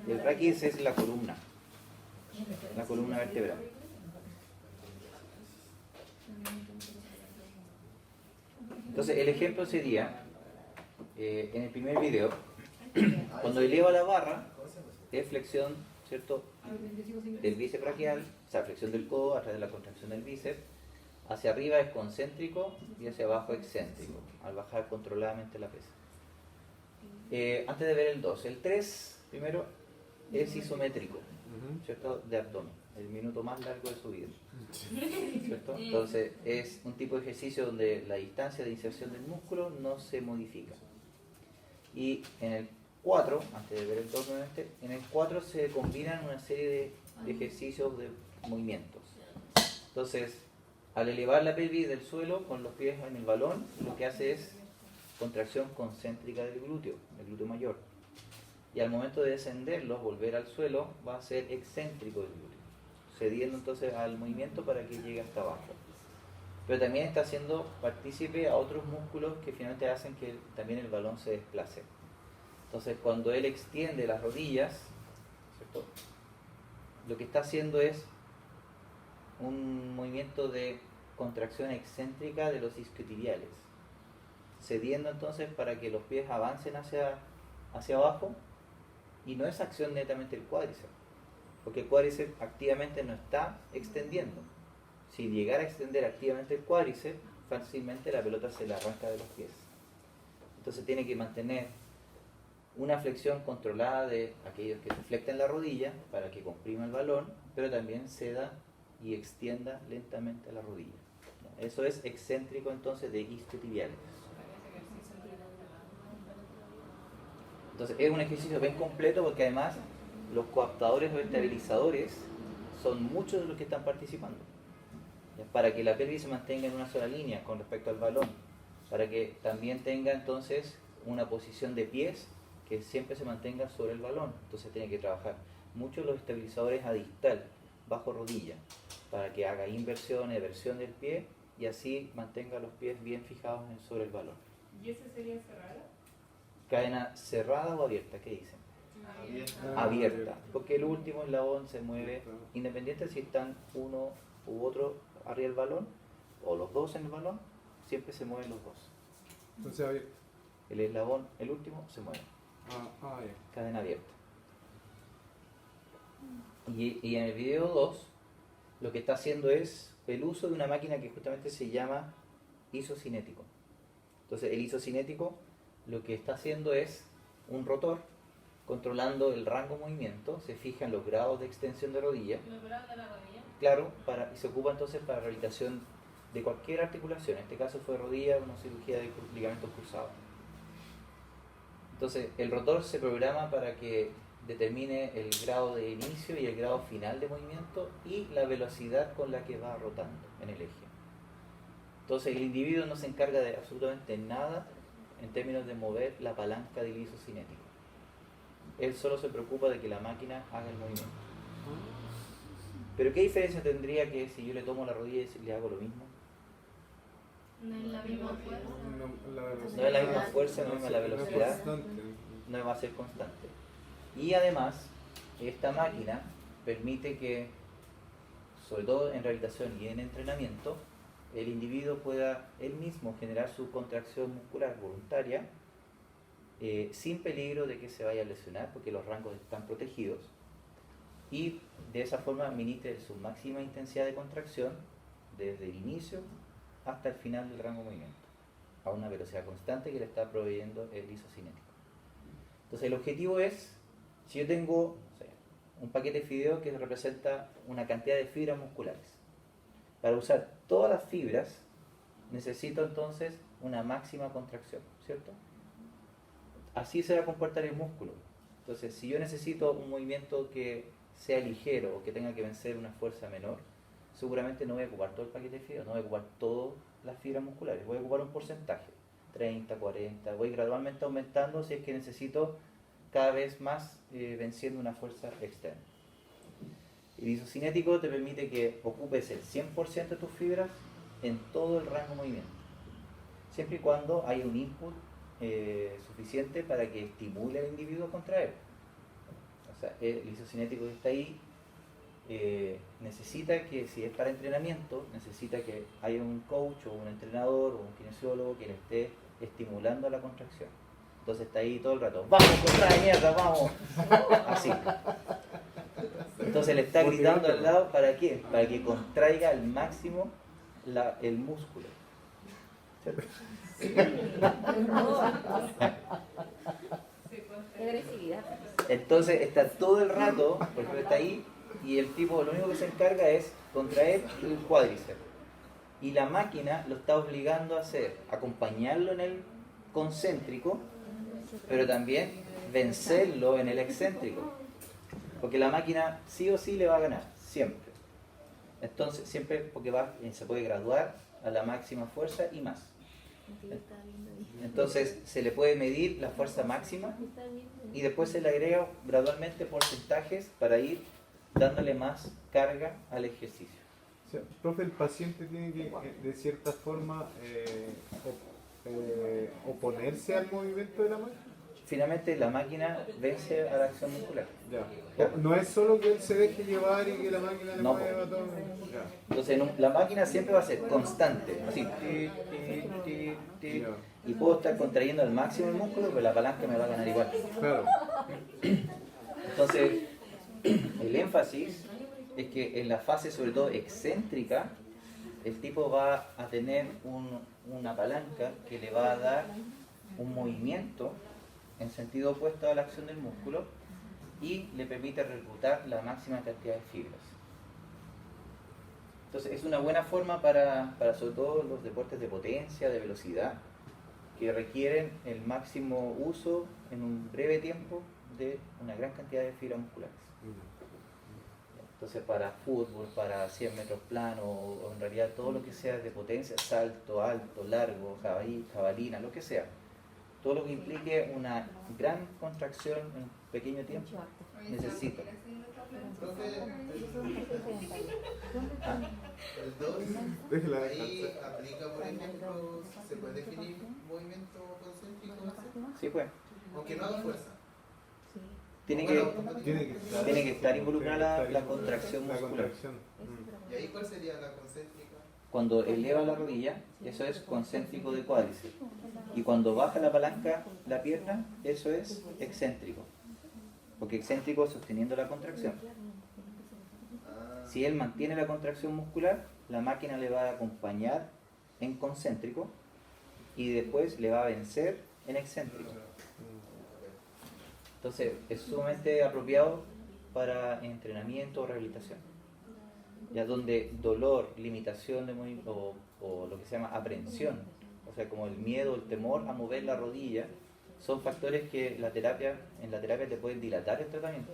El raquis es la columna vertebral. Entonces el ejemplo sería, en el primer video, cuando eleva la barra, es flexión, ¿cierto?, del bíceps braquial, o sea, flexión del codo a través de la contracción del bíceps. Hacia arriba es concéntrico y hacia abajo excéntrico, al bajar controladamente la pesa. Antes de ver el 2, el 3 primero es isométrico, ¿cierto?, de abdomen, el minuto más largo de su vida, ¿cierto? Entonces es un tipo de ejercicio donde la distancia de inserción del músculo no se modifica. Y en el 4, antes de ver el 2 nuevamente, en el 4 se combinan una serie de ejercicios de movimientos. Entonces, al elevar la pelvis del suelo con los pies en el balón, lo que hace es contracción concéntrica del glúteo mayor. Y al momento de descenderlo, volver al suelo, va a ser excéntrico del glúteo, cediendo entonces al movimiento para que llegue hasta abajo. Pero también está haciendo partícipe a otros músculos que finalmente hacen que también el balón se desplace. Entonces, cuando él extiende las rodillas, ¿cierto?, lo que está haciendo es un movimiento de contracción excéntrica de los isquiotibiales, cediendo entonces para que los pies avancen hacia abajo, y no es acción netamente del cuádriceps, porque el cuádriceps activamente no está extendiendo. Si llegara a extender activamente el cuádriceps, fácilmente la pelota se le arranca de los pies. Entonces tiene que mantener una flexión controlada de aquellos que se flectan la rodilla para que comprima el balón, pero también ceda y extienda lentamente la rodilla. Eso es excéntrico entonces de isquiotibiales. Entonces es un ejercicio bien completo, porque además los coaptadores o estabilizadores son muchos de los que están participando, para que la pelvis se mantenga en una sola línea con respecto al balón, para que también tenga entonces una posición de pies que siempre se mantenga sobre el balón. Entonces tiene que trabajar mucho los estabilizadores a distal, bajo rodilla, para que haga inversión, eversión del pie, y así mantenga los pies bien fijados sobre el balón. ¿Y ese sería cerrada? Cadena cerrada o abierta, ¿qué dicen? Abierta, porque el último eslabón se mueve independiente si están uno u otro arriba del balón o los dos en el balón, siempre se mueven los dos. Entonces abierto. El eslabón, el último, se mueve. Ya. Cadena abierta. Y en el video 2 lo que está haciendo es el uso de una máquina que justamente se llama isocinético. Entonces el isocinético lo que está haciendo es un rotor controlando el rango de movimiento, se fijan los grados de extensión de rodilla. ¿Los grados de la rodilla? Claro, y se ocupa entonces para rehabilitación de cualquier articulación. En este caso fue rodilla, una cirugía de ligamentos cruzados. Entonces el rotor se programa para que determine el grado de inicio y el grado final de movimiento y la velocidad con la que va rotando en el eje. Entonces el individuo no se encarga de absolutamente nada en términos de mover la palanca del isocinético. Él solo se preocupa de que la máquina haga el movimiento. Pero ¿qué diferencia tendría que si yo le tomo la rodilla y le hago lo mismo? No es la misma fuerza. No es la misma fuerza, no es la velocidad, no va a ser constante. Y además, esta máquina permite que, sobre todo en rehabilitación y en entrenamiento, el individuo pueda él mismo generar su contracción muscular voluntaria sin peligro de que se vaya a lesionar, porque los rangos están protegidos, y de esa forma administre su máxima intensidad de contracción desde el inicio hasta el final del rango de movimiento, a una velocidad constante que le está proveyendo el isocinético. Entonces el objetivo es, si yo tengo un paquete de fideo que representa una cantidad de fibras musculares, para usar todas las fibras necesito entonces una máxima contracción, ¿cierto? Así se va a comportar el músculo. Entonces, si yo necesito un movimiento que sea ligero o que tenga que vencer una fuerza menor, seguramente no voy a ocupar todo el paquete de fibras, no voy a ocupar todas las fibras musculares, voy a ocupar un porcentaje, 30, 40, voy gradualmente aumentando si es que necesito cada vez más venciendo una fuerza externa. El isocinético te permite que ocupes el 100% de tus fibras en todo el rango de movimiento, siempre y cuando hay un input suficiente para que estimule al individuo a contraer. O sea, el isocinético que está ahí necesita que, si es para entrenamiento, necesita que haya un coach o un entrenador o un kinesiólogo que le esté estimulando la contracción. Entonces está ahí todo el rato, ¡vamos, contrae mierda, vamos! Así. Entonces le está gritando al lado, ¿para qué? Para que contraiga al máximo el músculo. ¿Cierto? Qué agresividad. Entonces está todo el rato, por ejemplo, está ahí, y el tipo lo único que se encarga es contraer el cuádriceps. Y la máquina lo está obligando a hacer, acompañarlo en el concéntrico, pero también vencerlo en el excéntrico. Porque la máquina sí o sí le va a ganar, siempre. Entonces, siempre porque se puede graduar a la máxima fuerza y más. Entonces, se le puede medir la fuerza máxima y después se le agrega gradualmente porcentajes para ir dándole más carga al ejercicio. O sea, profe, el paciente tiene que, de cierta forma, oponerse al movimiento de la máquina. Finalmente, la máquina vence a la acción muscular. Ya. No es solo que él se deje llevar y que la máquina le No, mueva todo. Ya. Entonces, la máquina siempre va a ser constante, así. Ya. Y puedo estar contrayendo al máximo el músculo, pero la palanca me va a ganar igual. Claro. Entonces, el énfasis es que en la fase, sobre todo excéntrica, el tipo va a tener una palanca que le va a dar un movimiento en sentido opuesto a la acción del músculo y le permite reclutar la máxima cantidad de fibras. Entonces es una buena forma para sobre todo los deportes de potencia, de velocidad, que requieren el máximo uso en un breve tiempo de una gran cantidad de fibras musculares. Entonces para fútbol, para 100 metros plano, o en realidad todo lo que sea de potencia, salto, alto, largo, jabalina, lo que sea, todo lo que implique una gran contracción en un pequeño tiempo, necesita. El 2, Déjela ahí descansar. aplica, por ejemplo, se puede definir movimiento concéntrico, Sí, pues. aunque no haga fuerza. Tiene que estar involucrada la contracción La muscular. contracción. ¿Y ahí cuál sería la concéntrica? Cuando eleva la rodilla, eso es concéntrico de cuádriceps. Y cuando baja la palanca, la pierna, eso es excéntrico. Porque excéntrico es sosteniendo la contracción. Si él mantiene la contracción muscular, la máquina le va a acompañar en concéntrico y después le va a vencer en excéntrico. Entonces es sumamente apropiado para entrenamiento o rehabilitación. Ya donde dolor, limitación de movimiento o lo que se llama aprensión, o sea como el miedo, el temor a mover la rodilla, son factores que en la terapia te pueden dilatar el tratamiento.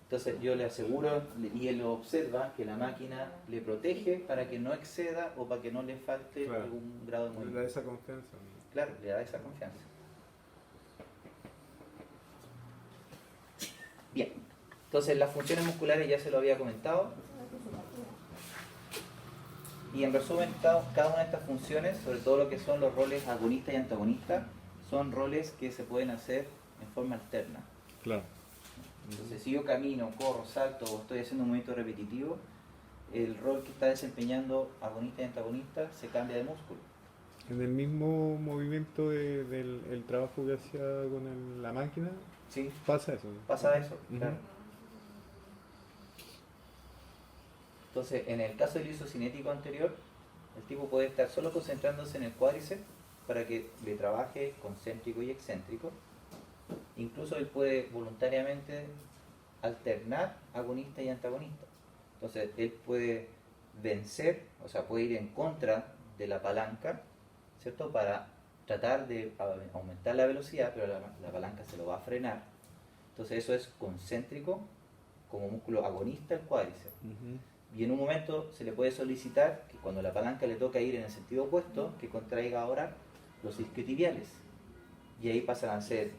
Entonces yo le aseguro, y él lo observa, que la máquina le protege para que no exceda o para que no le falte Claro. algún grado de Le movimiento. da esa confianza. Claro, le da esa confianza. Bien, entonces las funciones musculares ya se lo había comentado. Y en resumen, cada una de estas funciones, sobre todo lo que son los roles agonistas y antagonistas, son roles que se pueden hacer en forma alterna. Claro. Entonces, si yo camino, corro, salto o estoy haciendo un movimiento repetitivo, el rol que está desempeñando agonista y antagonista se cambia de músculo. En el mismo movimiento del el trabajo que hacía con la máquina, ¿Sí? pasa eso. Pasa eso, Ujú. claro. Entonces, en el caso del isocinético anterior, el tipo puede estar solo concentrándose en el cuádriceps para que le trabaje concéntrico y excéntrico. Incluso él puede voluntariamente alternar agonista y antagonista. Entonces, él puede vencer, o sea, puede ir en contra de la palanca, ¿cierto? Para tratar de aumentar la velocidad, pero la palanca se lo va a frenar. Entonces, eso es concéntrico como músculo agonista el cuádriceps. Ujú. Y en un momento se le puede solicitar que cuando la palanca le toca ir en el sentido opuesto, que contraiga ahora los isquiotibiales. Y ahí pasan a ser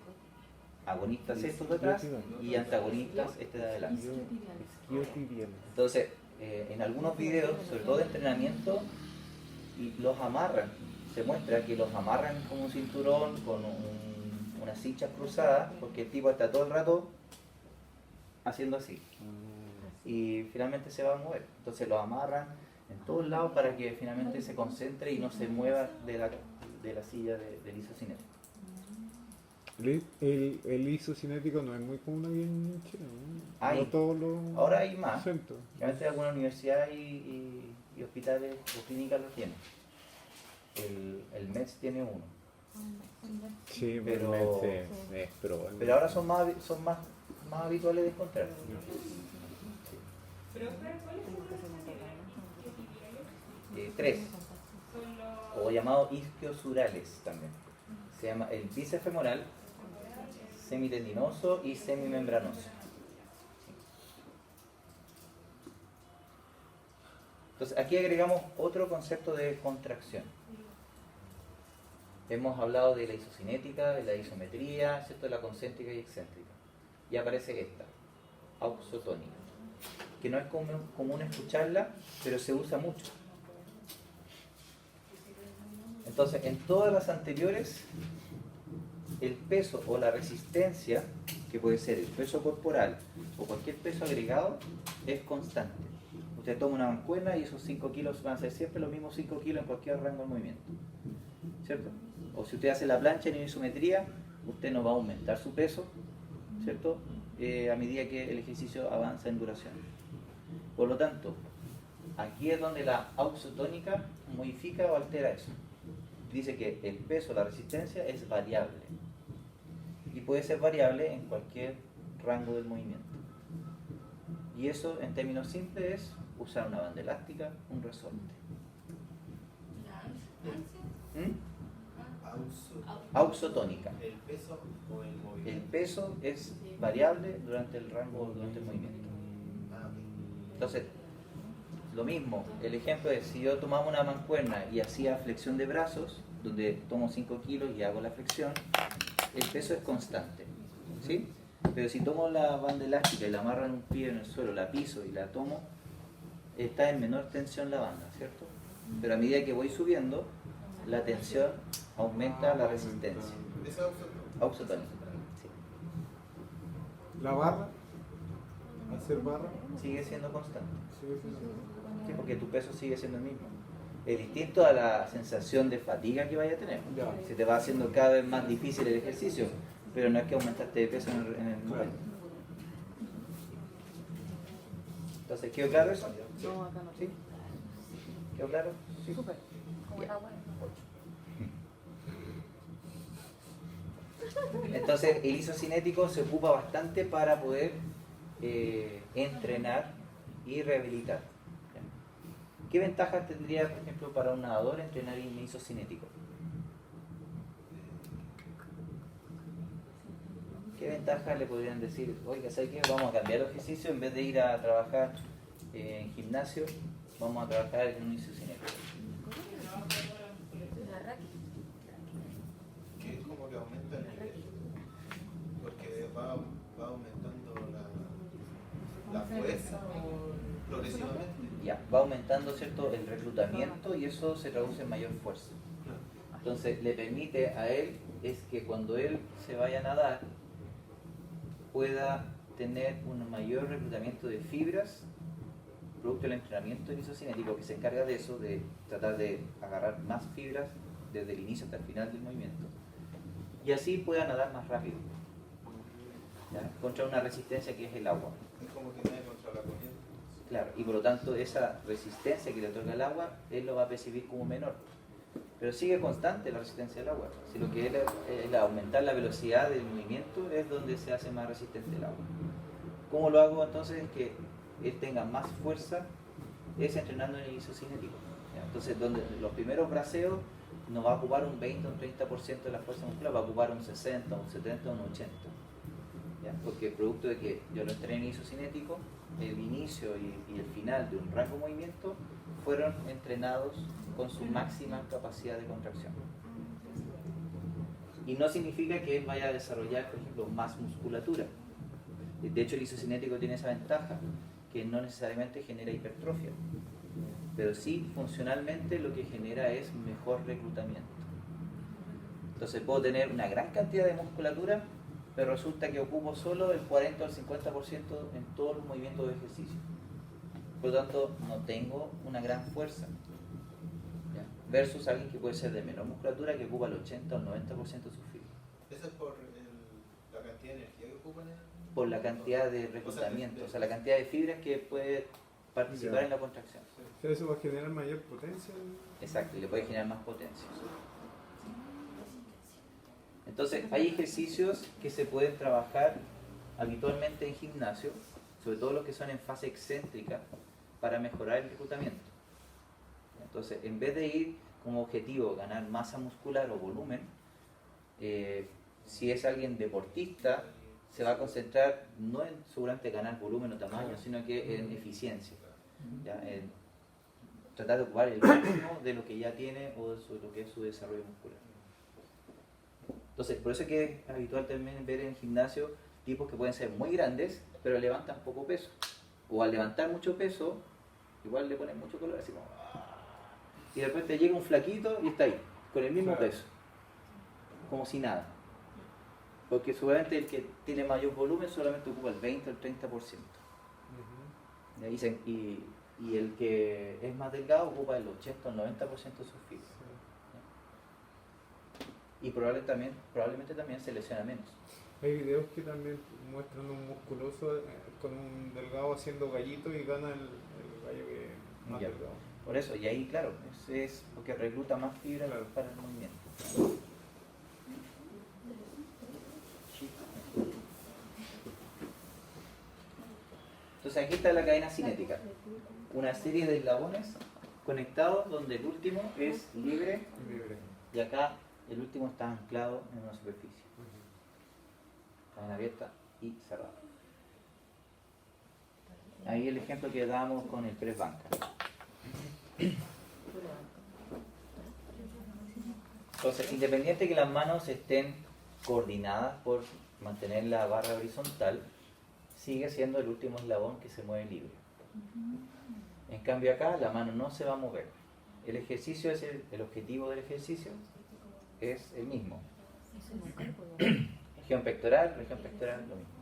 agonistas estos de atrás y antagonistas este de adelante. Isquiotibiales. Entonces, en algunos videos, sobre todo de entrenamiento, los amarran. Se muestra que los amarran con un cinturón, con unas cinchas cruzadas, porque el tipo está todo el rato haciendo así. Y finalmente se va a mover. Entonces lo amarran en todos lados para que finalmente se concentre y no se mueva de la silla del isocinético. El isocinético no es muy común aquí en Chile, ¿no? Hay. No todos los Ahora hay más. centros. Realmente algunas universidades y hospitales o clínicas lo tienen. El MEDS tiene uno. Sí, Pero- es probable. Pero ahora son más habituales de encontrar. Pero, ¿cuáles son los niveles? 3. Son los O llamados isquiosurales también. Se llama el bíceps femoral, semitendinoso y semimembranoso. Entonces aquí agregamos otro concepto de contracción. Hemos hablado de la isocinética, de la isometría, ¿cierto? De la concéntrica y excéntrica. Y aparece esta, auxotónica, que no es común escucharla, pero se usa mucho. Entonces, en todas las anteriores, el peso o la resistencia, que puede ser el peso corporal o cualquier peso agregado, es constante. Usted toma una mancuerna y esos 5 kilos van a ser siempre los mismos 5 kilos en cualquier rango de movimiento. ¿Cierto? O si usted hace la plancha en isometría, usted no va a aumentar su peso, ¿cierto? A medida que el ejercicio avanza en duración. Por lo tanto, aquí es donde la auxotónica modifica o altera eso. Dice que el peso, la resistencia es variable. Y puede ser variable en cualquier rango del movimiento. Y eso, en términos simples, es usar una banda elástica, un resorte. ¿Mm? Auxotónica. ¿El peso o el El movimiento? peso es variable durante el rango, durante el movimiento. Ah, ok. Entonces, lo mismo, el ejemplo es, si yo tomaba una mancuerna y hacía flexión de brazos, donde tomo 5 kilos y hago la flexión, el peso es constante, ¿sí? Pero si tomo la banda elástica y la amarro en un pie en el suelo, la piso y la tomo, está en menor tensión la banda, ¿cierto? Pero a medida que voy subiendo, la tensión aumenta la resistencia. ¿Eso es auxotónico? Auxotónica. Sí. La barra, hacer barra, Sigue siendo constante. sigue siendo. Sí, porque tu peso sigue siendo el mismo. Es distinto a la sensación de fatiga que vaya a tener. Ya. Se te va haciendo cada vez más difícil el ejercicio, pero no es que aumentaste de peso en el momento. Entonces, ¿quedó claro eso? No, acá no. ¿Sí? ¿Quedó claro? Sí. Súper. Como el agua. Entonces, el isocinético se ocupa bastante para poder entrenar y rehabilitar. ¿Qué ventajas tendría, por ejemplo, para un nadador entrenar en isocinético? ¿Qué ventajas le podrían decir? Oiga, ¿sabes qué? Vamos a cambiar el ejercicio, en vez de ir a trabajar en gimnasio, vamos a trabajar en un isocinético. Que es como que aumenta el nivel. Porque va aumentando la fuerza progresivamente. Ya, va aumentando, ¿cierto?, el reclutamiento y eso se traduce en mayor fuerza. Entonces le permite a él es que cuando él se vaya a nadar pueda tener un mayor reclutamiento de fibras producto del entrenamiento isocinético, que se encarga de eso, de tratar de agarrar más fibras desde el inicio hasta el final del movimiento, y así pueda nadar más rápido, ¿ya? Contra una resistencia que es el agua. Es como que nadie contra la corriente. Claro, y por lo tanto esa resistencia que le otorga el agua, él lo va a percibir como menor. Pero sigue constante la resistencia del agua. Si lo que es aumentar la velocidad del movimiento es donde se hace más resistente el agua. ¿Cómo lo hago entonces? Es que él tenga más fuerza, es entrenando en el isocinético. ¿Ya? Entonces, donde los primeros braceos no va a ocupar un 20 o un 30% de la fuerza muscular, va a ocupar un 60, un 70, un 80%. ¿Ya? Porque producto de que yo lo entrené en isocinético, el inicio y el final de un rango de movimiento fueron entrenados con su máxima capacidad de contracción. Y no significa que él vaya a desarrollar, por ejemplo, más musculatura. De hecho, el isocinético tiene esa ventaja, que no necesariamente genera hipertrofia, pero sí funcionalmente lo que genera es mejor reclutamiento. Entonces puedo tener una gran cantidad de musculatura, pero resulta que ocupo solo el 40 o el 50% en todos los movimientos de ejercicio. Por lo tanto, no tengo una gran fuerza. ¿Ya? Versus alguien que puede ser de menor musculatura que ocupa el 80 o el 90% de sus fibras. ¿Eso es por la cantidad de energía que ocupan? Por la cantidad de reclutamiento, o sea, la cantidad de fibras que puede participar Ya. en la contracción. O sea, eso va a generar mayor potencia. Exacto, y le puede generar más potencia. Entonces, hay ejercicios que se pueden trabajar habitualmente en gimnasio, sobre todo los que son en fase excéntrica, para mejorar el reclutamiento. Entonces, en vez de ir como objetivo ganar masa muscular o volumen, si es alguien deportista, se va a concentrar no en seguramente ganar volumen o tamaño, sino que en eficiencia, ¿ya? En tratar de ocupar el máximo de lo que ya tiene o de lo que es su desarrollo muscular. Entonces, por eso es que es habitual también ver en el gimnasio tipos que pueden ser muy grandes, pero levantan poco peso. O al levantar mucho peso, igual le ponen mucho color, así como... Y de repente llega un flaquito y está ahí, con el mismo Claro. peso. Como si nada. Porque seguramente el que tiene mayor volumen solamente ocupa el 20 o el 30%. Y el que es más delgado ocupa el 80 o el 90% de sus fibras. Y probablemente también se lesiona menos. Hay videos que también muestran un musculoso con un delgado haciendo gallito y gana el gallo que es más Ya. delgado. Por eso, y ahí claro, es porque recluta más fibra Claro. para el movimiento. Entonces aquí está la cadena cinética. Una serie de eslabones conectados donde el último es libre Libre. y acá el último está anclado en una superficie. Cadena abierta y cerrada. Ahí el ejemplo que dábamos con el press banca. Entonces, independiente que las manos estén coordinadas por mantener la barra horizontal, sigue siendo el último eslabón que se mueve libre. En cambio acá la mano no se va a mover. El ejercicio es el objetivo del ejercicio es el mismo. Región pectoral, lo mismo.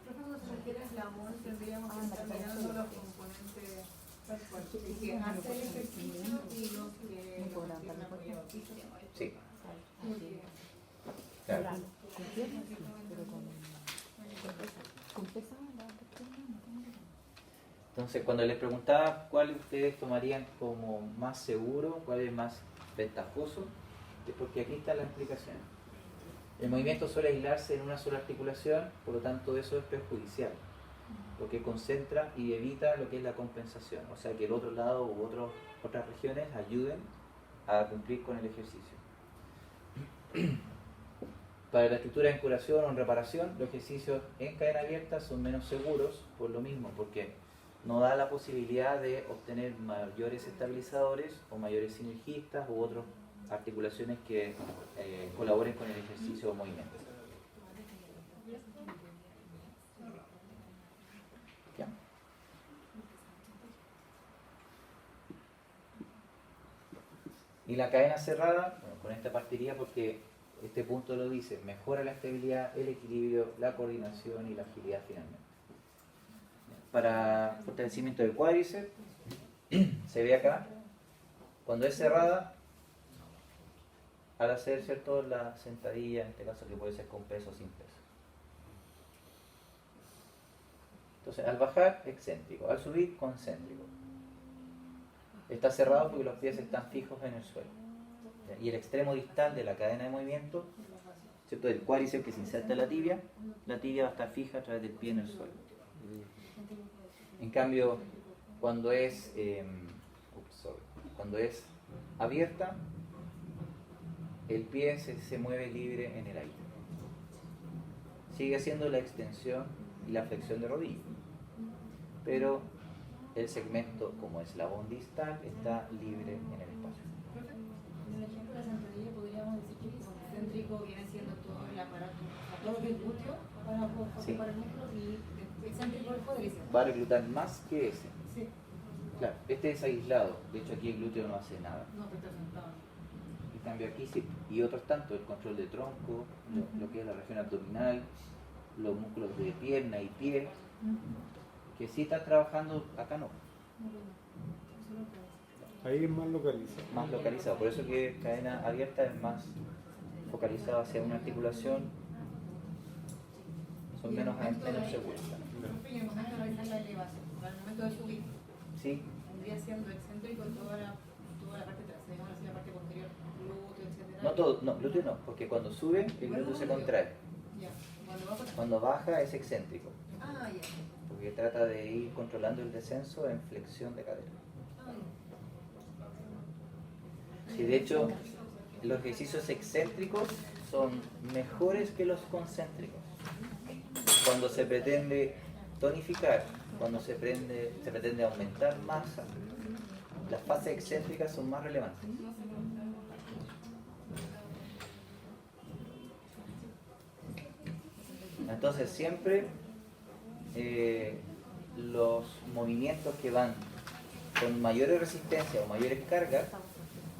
Cuando se refiere a eslabón, tendríamos que estar mirando los componentes que hacen el ejercicio y los que Sí, claro. Entonces, cuando les preguntaba cuál ustedes tomarían como más seguro, cuál es más ventajoso, es porque aquí está la explicación. El movimiento suele aislarse en una sola articulación, por lo tanto eso es perjudicial, porque concentra y evita lo que es la compensación, o sea que el otro lado u otras regiones ayuden a cumplir con el ejercicio. Para la estructura en curación o en reparación, los ejercicios en cadena abierta son menos seguros por lo mismo, porque no da la posibilidad de obtener mayores estabilizadores o mayores sinergistas u otras articulaciones que colaboren con el ejercicio o movimiento. ¿Ya? Y la cadena cerrada, bueno, con esta partiría porque este punto lo dice, mejora la estabilidad, el equilibrio, la coordinación y la agilidad finalmente. Para fortalecimiento del cuádriceps, se ve acá, cuando es cerrada, al hacer ¿cierto? La sentadilla, en este caso que puede ser con peso o sin peso. Entonces, al bajar, excéntrico, al subir, concéntrico. Está cerrado porque los pies están fijos en el suelo. Y el extremo distal de la cadena de movimiento, ¿cierto? Del cuádriceps que se inserta en la tibia va a estar fija a través del pie en el suelo. En cambio, cuando es abierta, el pie se mueve libre en el aire. Sigue siendo la extensión y la flexión de rodilla, pero el segmento como eslabón distal está libre en el espacio. En el ejemplo de la sentadilla podríamos decir que el concéntrico viene siendo todo el aparato, todo lo que es glúteo para ocupar el músculo y el excéntrico el cuádriceps. Va a reclutar más que ese. Sí, Claro, este es aislado, de hecho aquí el glúteo no hace nada. no, pero está sentado. cambio aquí sí. Y otros tanto, el control de tronco, lo que es la región abdominal, los músculos de pierna y pie, que sí están trabajando, acá no. Ahí es más localizado. Más localizado, por eso que cadena abierta es más focalizado hacia una articulación, son menos seguras. Y en el momento de realizar la elevación, al momento de subir, Sí, vendría siendo excéntrico toda la parte trasera, así la parte posterior, glúteo, etcétera. no todo, no, glúteo no, porque cuando sube el glúteo se contrae, Ya, cuando va por cuando baja es excéntrico, Ah, ya. porque trata de ir controlando el descenso en flexión de cadera. Ah, ya. Sí, de hecho, los ejercicios excéntricos son mejores que los concéntricos. Cuando se pretende tonificar, cuando se pretende aumentar masa, las fases excéntricas son más relevantes. Entonces siempre los movimientos que van con mayores resistencias o mayores cargas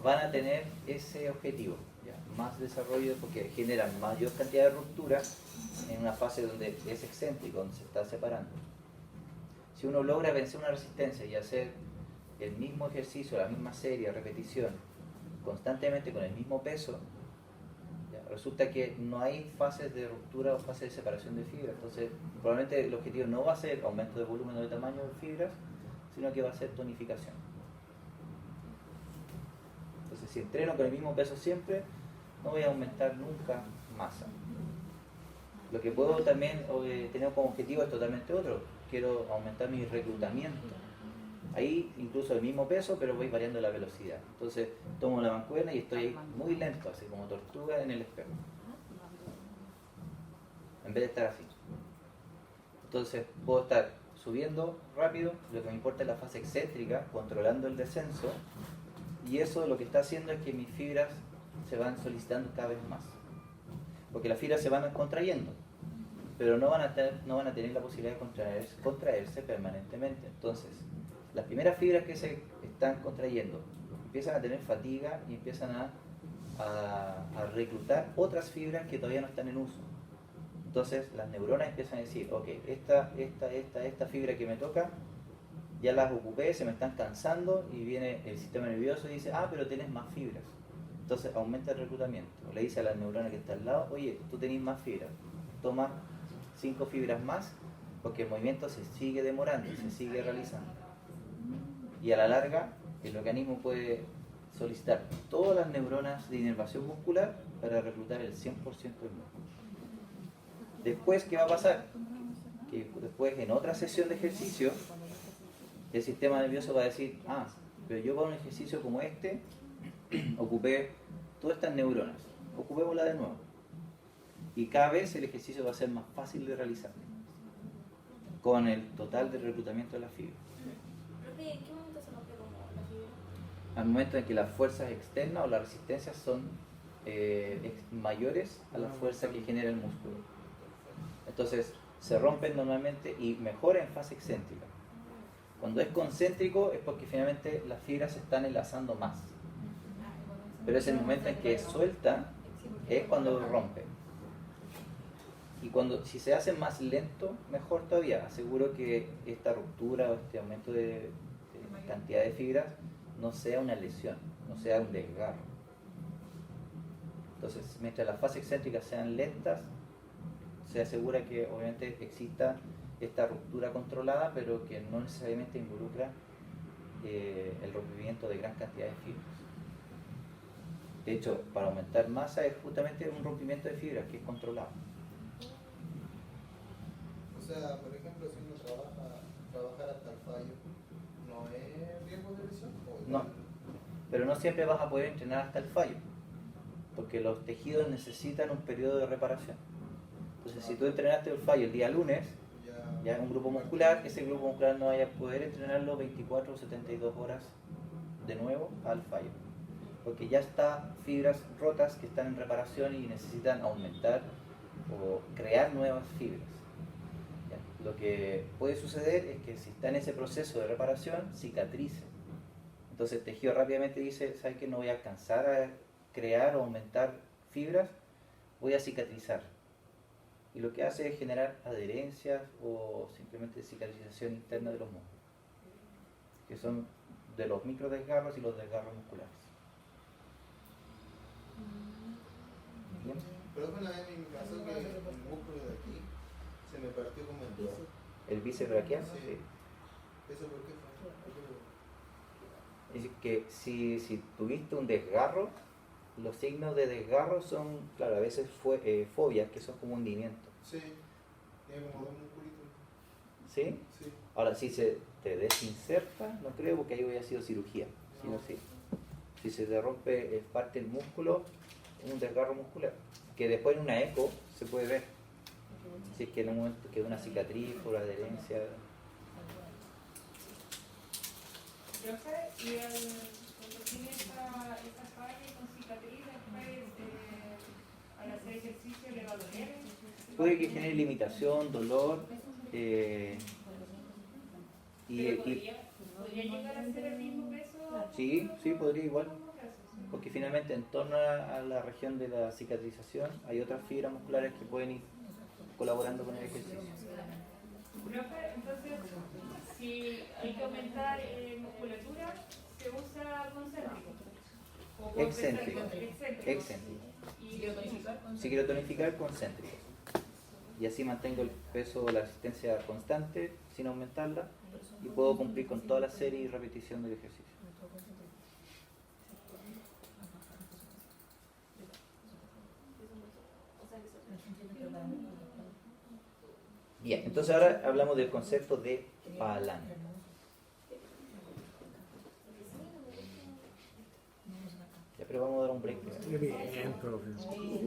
van a tener ese objetivo, ¿ya? Más desarrollo porque generan mayor cantidad de ruptura en una fase donde es excéntrico, donde se está separando. Si uno logra vencer una resistencia y hacer el mismo ejercicio, la misma serie, repetición, constantemente con el mismo peso, ¿ya? Resulta que no hay fases de ruptura o fases de separación de fibras. Entonces, probablemente el objetivo no va a ser aumento de volumen o de tamaño de fibras, sino que va a ser tonificación. Entonces, si entreno con el mismo peso siempre, no voy a aumentar nunca masa. Lo que puedo también tener como objetivo es totalmente otro. Quiero aumentar mi reclutamiento. Ahí incluso el mismo peso, pero voy variando la velocidad. Entonces tomo la mancuerna y estoy ahí muy lento, así como tortuga en el espejo. En vez de estar así. Entonces puedo estar subiendo rápido, lo que me importa es la fase excéntrica, controlando el descenso. Y eso lo que está haciendo es que mis fibras se van solicitando cada vez más. Porque las fibras se van contrayendo, pero no van a tener la posibilidad de contraerse permanentemente. Entonces, las primeras fibras que se están contrayendo empiezan a tener fatiga y empiezan a reclutar otras fibras que todavía no están en uso. Entonces, las neuronas empiezan a decir, ok, esta fibra que me toca, ya las ocupé, se me están cansando, y viene el sistema nervioso y dice, pero tenés más fibras. Entonces aumenta el reclutamiento. Le dice a la neurona que está al lado, oye, tú tenés más fibras, toma 5 fibras más, porque el movimiento se sigue demorando, se sigue realizando. Y a la larga, el organismo puede solicitar todas las neuronas de inervación muscular para reclutar el 100% del músculo. Después, ¿qué va a pasar? Que después, en otra sesión de ejercicio, el sistema nervioso va a decir, pero yo para un ejercicio como este, ocupé todas estas neuronas, ocupémosla de nuevo. Y cada vez el ejercicio va a ser más fácil de realizar, con el total del reclutamiento de las fibras. Profe, ¿en qué momento se rompe como la fibra? Al momento en que las fuerzas externas o las resistencias son mayores a la fuerza que genera el músculo. Entonces se rompen normalmente y mejora en fase excéntrica. Cuando es concéntrico es porque finalmente las fibras se están enlazando más. Pero es el momento en que suelta, es cuando rompe. Y si se hace más lento, mejor todavía. Aseguro que esta ruptura o este aumento de cantidad de fibras no sea una lesión, no sea un desgarro. Entonces, mientras las fases excéntricas sean lentas, se asegura que obviamente exista esta ruptura controlada, pero que no necesariamente involucra el rompimiento de gran cantidad de fibras. De hecho, para aumentar masa es justamente un rompimiento de fibras que es controlado. O sea, por ejemplo, si uno trabajar hasta el fallo, ¿no es riesgo de lesión? No, pero no siempre vas a poder entrenar hasta el fallo, porque los tejidos necesitan un periodo de reparación. Entonces, si tú entrenaste el fallo el día lunes, ya un grupo muscular, ese grupo muscular no vaya a poder entrenarlo 24 o 72 horas de nuevo al fallo, porque ya está fibras rotas que están en reparación y necesitan aumentar o crear nuevas fibras. ¿Ya? Lo que puede suceder es que si está en ese proceso de reparación, cicatrice. Entonces el tejido rápidamente dice, ¿sabes qué? No voy a alcanzar crear o aumentar fibras, voy a cicatrizar. Y lo que hace es generar adherencias o simplemente cicatrización interna de los músculos, que son de los microdesgarros y los desgarros musculares. ¿Bien? Pero una vez me pasó que el músculo de aquí se me partió como en dos. El bíceps braquial, Sí. sí. ¿Eso por qué fue? Es decir, que si tuviste un desgarro, los signos de desgarro son, claro, a veces fobias, que son como hundimientos. Sí, tiene como dos musculitos. ¿Sí? Sí. Ahora, si se te desinserta, no creo, porque ahí hubiera sido cirugía. Sino sí. Si se te rompe parte del músculo, un desgarro muscular, que después en una eco se puede ver. Si es que en un momento queda una cicatriz por adherencia. Profe, y cuando tiene esa falla con cicatriz, después al hacer ejercicio le va a doler. Puede que genere limitación, dolor, ¿Podría llegar a ser el mismo peso? sí, podría igual, porque finalmente en torno a la región de la cicatrización hay otras fibras musculares que pueden ir colaborando con el ejercicio. Profe, entonces, si hay que aumentar musculatura, se usa concéntrico. O puedo Excéntrico. pensar Excéntrico. Y quiero tonificar. Si quiero tonificar, concéntrico. Y así mantengo el peso, la asistencia constante, sin aumentarla, y puedo cumplir con toda la serie y repetición del ejercicio. Bien, entonces ahora hablamos del concepto de palanca. Ya, pero vamos a dar un break primero. Bien, profe.